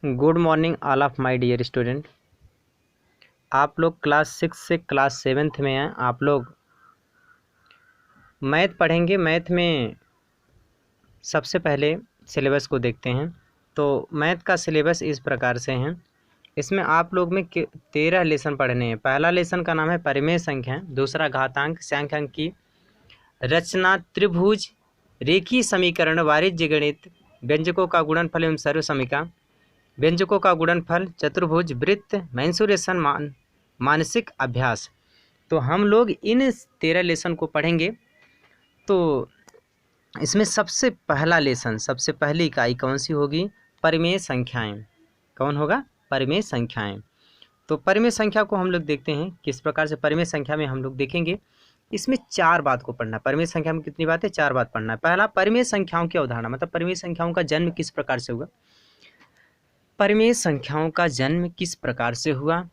Good morning all of my dear student. आप लोग class 6 से क्लास 7th में हैं। आप लोग मैथ पढ़ेंगे। मैथ में सबसे पहले सिलेबस को देखते हैं। तो मैथ का सिलेबस इस प्रकार से हैं। इसमें आप लोग में 13 लेसन पढ़ने हैं। पहला लेसन का नाम है परिमेय संख्या, दूसरा घातांक, सांख्यिक की रचना, त्रिभुज, रेखीय समीकरण, वाणिज्य गणित, व्यंजकों का गुणनफल एवं सर्वसमीका, व्यंजकों का गुणनफल, चतुर्भुज, वृत्त, मेंसुरेशन, मानसिक अभ्यास। तो हम लोग इन 13 लेसन को पढ़ेंगे। तो इसमें सबसे पहला लेसन, सबसे पहली इकाई कौन सी होगी? परिमेय संख्याएं। कौन होगा? परिमेय संख्याएं। तो परिमेय संख्या को हम लोग देखते हैं किस प्रकार से। परिमेय संख्या में हम लोग देखेंगे इसमें 4 बात को पढ़ना है। परिमेय संख्या में कितनी बातें? 4 बात पढ़ना है। पहला, परिमेय संख्याओं की अवधारणा, मतलब परिमेय संख्याओं का जन्म किस प्रकार से हुआ। परिमेय संख्याओं का जन्म किस प्रकार से हुआ,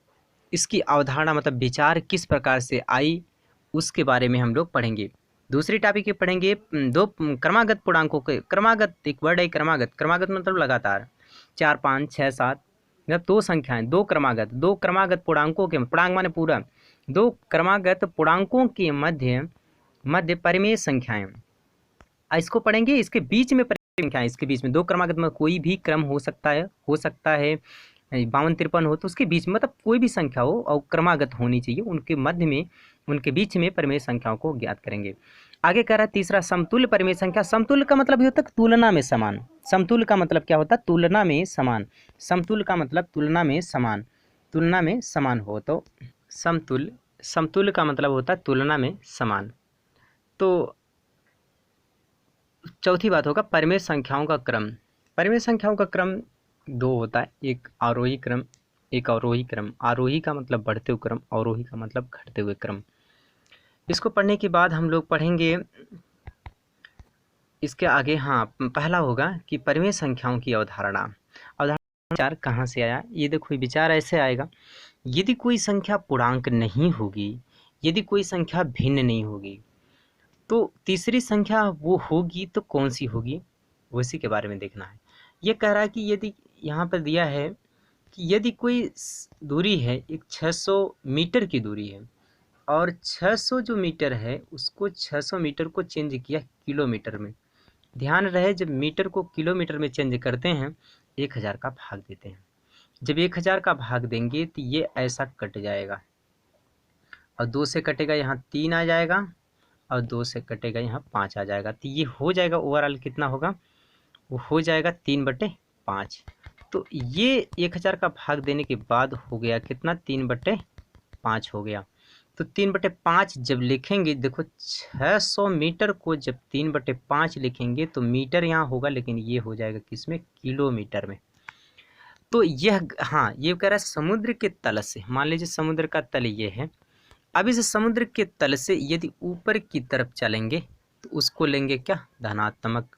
इसकी अवधारणा मतलब विचार किस प्रकार से आई, उसके बारे में हम लोग पढ़ेंगे। दूसरी टॉपिक ये पढ़ेंगे दो क्रमागत पूर्णांकों के। क्रमागत एक वर्ड है, क्रमागत। क्रमागत मतलब लगातार 4, 5, 6, 7, मतलब दो संख्याएं, दो क्रमागत पूर्णांकों के, पूर्णांक माने पूरा, दो क्रमागत पूर्णांकों के मध्य परिमेय संख्याएं, इसको पढ़ेंगे। इसके बीच में संख्याएं, इसके बीच में दो क्रमागत में कोई भी क्रम हो सकता है 52, 53 हो, तो उसके बीच में मतलब कोई भी संख्या हो और क्रमागत होनी चाहिए, उनके मध्य में, उनके बीच में परिमेय संख्याओं को ज्ञात करेंगे। आगे कह रहा है तीसरा, समतुल्य परिमेय संख्या। समतुल्य का मतलब ये होता है तुलना में समान। समतुल्य का मतलब क्या होता है? तुलना में समान। समतुल्य का मतलब तुलना में समान, तुलना में समान हो तो समतुल्य। समतुल्य का मतलब होता है तुलना में समान। तो चौथी बात होगा परिमेय संख्याओं का क्रम। परिमेय संख्याओं का क्रम 2 होता है, एक आरोही क्रम, एक अवरोही क्रम। आरोही का मतलब बढ़ते हुए क्रम, अवरोही का मतलब घटते हुए क्रम। इसको पढ़ने के बाद हम लोग पढ़ेंगे इसके आगे। हाँ, पहला होगा कि परिमेय संख्याओं की अवधारणा। विचार कहाँ से आया? ये देखो, विचार ऐसे आएगा, यदि कोई संख्या पूर्णांक नहीं होगी, यदि कोई संख्या भिन्न नहीं होगी, तो तीसरी संख्या वो होगी तो कौन सी होगी, उसी के बारे में देखना है। ये कह रहा है कि यदि यहाँ पर दिया है कि यदि कोई दूरी है, एक 600 मीटर की दूरी है, और 600 जो मीटर है उसको 600 मीटर को चेंज किया किलोमीटर में। ध्यान रहे, जब मीटर को किलोमीटर में चेंज करते हैं 1000 का भाग देते हैं। जब 1000 का भाग देंगे तो ये ऐसा कट जाएगा, और 2 से कटेगा यहाँ 3 आ जाएगा, और 2 से कटेगा यहाँ 5 आ जाएगा। तो ये हो जाएगा ओवरऑल कितना होगा? वो हो जाएगा 3/5। तो ये 1000 का भाग देने के बाद हो गया कितना? 3/5 हो गया। तो 3/5 जब लिखेंगे, देखो 600 मीटर को जब 3/5 लिखेंगे तो मीटर यहाँ होगा, लेकिन ये हो जाएगा किसमें? किलोमीटर में। तो यह, हाँ, ये कह रहा है समुद्र के तल से, मान लीजिए समुद्र का तल ये है। अब इस समुद्र के तल से यदि ऊपर की तरफ चलेंगे तो उसको लेंगे क्या? धनात्मक।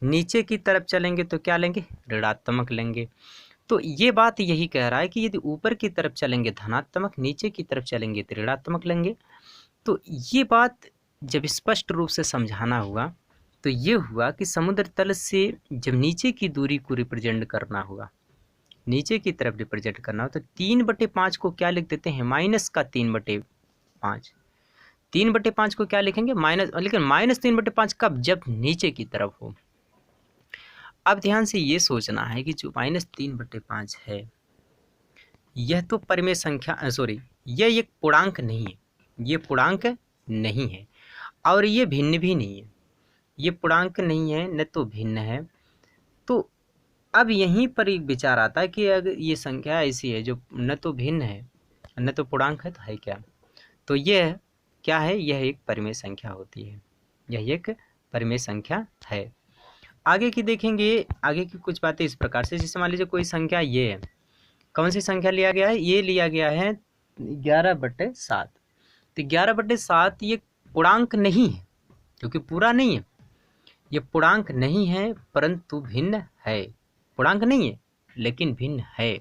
नीचे की तरफ चलेंगे तो क्या लेंगे? ऋणात्मक लेंगे। तो ये बात यही कह रहा है कि यदि ऊपर की तरफ चलेंगे धनात्मक, नीचे की तरफ चलेंगे तो ऋणात्मक लेंगे। तो ये बात जब स्पष्ट रूप से समझाना हुआ तो ये हुआ कि समुद्र तल से जब नीचे की दूरी को रिप्रेजेंट करना होगा, नीचे की तरफ रिप्रेजेंट करना हो, तो 3/5 को क्या लिख देते हैं? माइनस का 3/5। 3/5 को क्या लिखेंगे? माइनस, लेकिन -3/5 कब? जब नीचे की तरफ हो। अब ध्यान से ये सोचना है कि जो -3/5 है, यह तो परिमेय संख्या, सॉरी, यह एक पूर्णांक नहीं है, ये पूर्णांक नहीं है, और ये भिन्न भी नहीं है। ये पूर्णांक नहीं है, न तो भिन्न है। तो अब यहीं पर एक विचार आता है कि अगर ये संख्या ऐसी है जो न तो भिन्न है न तो पूर्णांक है, तो है क्या? तो यह क्या है? यह एक परिमेय संख्या होती है, यह एक परिमेय संख्या है। आगे की देखेंगे, आगे की कुछ बातें इस प्रकार से, जैसे मान लीजिए कोई संख्या ये है, कौन सी संख्या लिया गया है? ये लिया गया है 11/7। तो 11/7 ये पूर्णांक नहीं है, क्योंकि पूरा नहीं है, ये पूर्णांक नहीं है, परंतु भिन्न है। पूर्णांक नहीं है लेकिन भिन्न है।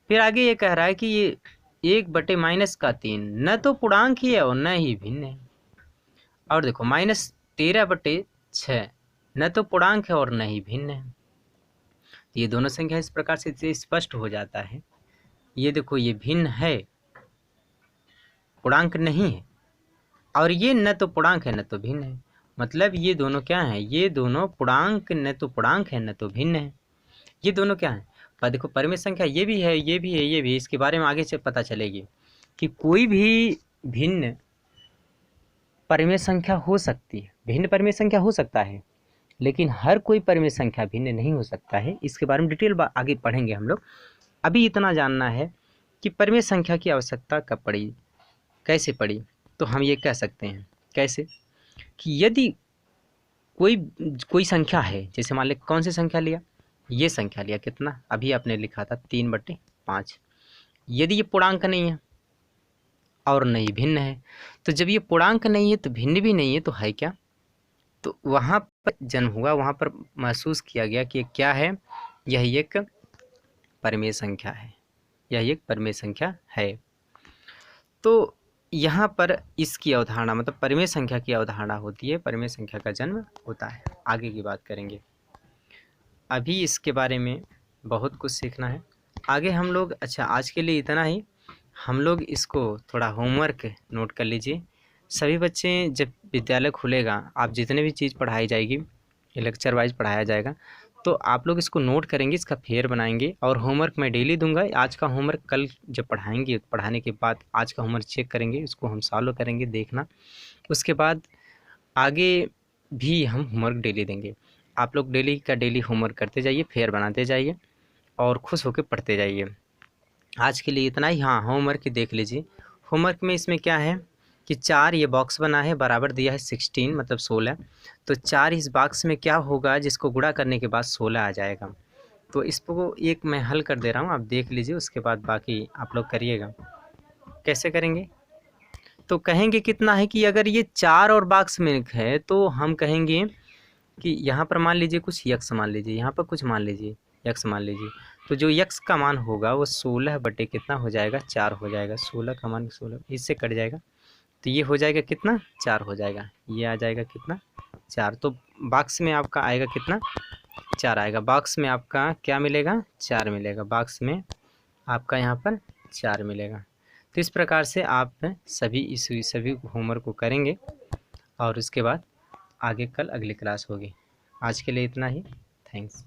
फिर आगे ये कह रहा है कि ये 1/-3 न तो पूर्णांक ही है और न ही भिन्न है। और देखो -13/6 न तो पूर्णांक है और न ही भिन्न है। ये दोनों संख्या इस प्रकार से स्पष्ट हो जाता है। ये देखो, ये भिन्न है, पूर्णांक नहीं है, और ये न तो पूर्णांक है न तो भिन्न है। मतलब ये दोनों क्या है, ये दोनों पूर्णांक न तो पूर्णांक है न तो भिन्न है। ये दोनों क्या है, पर देखो परिमेय संख्या ये भी है, ये भी है, ये भी। इसके बारे में आगे से पता चलेगी कि कोई भी भिन्न परिमेय संख्या हो सकती है, भिन्न परिमेय संख्या हो सकता है, लेकिन हर कोई परिमेय संख्या भिन्न नहीं हो सकता है। इसके बारे में डिटेल आगे पढ़ेंगे हम लोग। अभी इतना जानना है कि परिमेय संख्या की आवश्यकता कब पड़ी, कैसे पड़ी। तो हम ये कह सकते हैं कैसे, कि यदि कोई संख्या है, जैसे मान ले कौन सी संख्या लिया, ये संख्या लिया, कितना अभी आपने लिखा था 3/5। यदि ये पूर्णांक नहीं है और नहीं भिन्न है, तो जब ये पूर्णांक नहीं है तो भिन्न भी नहीं है, तो है क्या, तो वहाँ पर जन्म हुआ, वहाँ पर महसूस किया गया कि क्या है, यह एक परिमेय संख्या है, यह एक परिमेय संख्या है। तो यहाँ पर इसकी अवधारणा, मतलब परिमेय संख्या की अवधारणा होती है, परिमेय संख्या का जन्म होता है। आगे की बात करेंगे, अभी इसके बारे में बहुत कुछ सीखना है आगे हम लोग। अच्छा, आज के लिए इतना ही। हम लोग इसको थोड़ा होमवर्क नोट कर लीजिए। सभी बच्चे, जब विद्यालय खुलेगा, आप जितने भी चीज़ पढ़ाई जाएगी, लेक्चर वाइज पढ़ाया जाएगा, तो आप लोग इसको नोट करेंगे, इसका फेयर बनाएंगे, और होमवर्क मैं डेली दूंगा। आज का होमवर्क कल जब पढ़ाएंगे, पढ़ाने के बाद आज का होमवर्क चेक करेंगे, इसको हम सॉल्व करेंगे, देखना। उसके बाद आगे भी हम होमवर्क डेली देंगे। आप लोग डेली का डेली होमवर्क करते जाइए, फेयर बनाते जाइए, और खुश होकर पढ़ते जाइए। आज के लिए इतना ही। हाँ, होमवर्क देख लीजिए। होमवर्क में इसमें क्या है कि 4 ये बॉक्स बना है, बराबर दिया है 16, मतलब 16। तो 4 इस बॉक्स में क्या होगा, जिसको गुणा करने के बाद 16 आ जाएगा। तो इसको एक मैं हल कर दे रहा हूँ, आप देख लीजिए, उसके बाद बाकी आप लोग करिएगा। कैसे करेंगे, तो कहेंगे कितना है कि अगर ये 4 और बॉक्स में है, तो हम कहेंगे कि यहाँ पर मान लीजिए कुछ यक्स मान लीजिए, यहाँ पर कुछ मान लीजिए यक्स मान लीजिए। तो जो यक्स का मान होगा वो 16 बटे कितना हो जाएगा, 4 हो जाएगा। 16 का मान 16 इससे कट जाएगा, तो ये हो जाएगा कितना, 4 हो जाएगा। ये आ जाएगा कितना, 4। तो बॉक्स में आपका आएगा कितना, 4 आएगा। बॉक्स में आपका क्या मिलेगा, 4 मिलेगा। बॉक्स में आपका यहाँ पर 4 मिलेगा। तो इस प्रकार से आप सभी होमवर्क को करेंगे, और उसके बाद आगे कल अगली क्लास होगी। आज के लिए इतना ही। थैंक्स।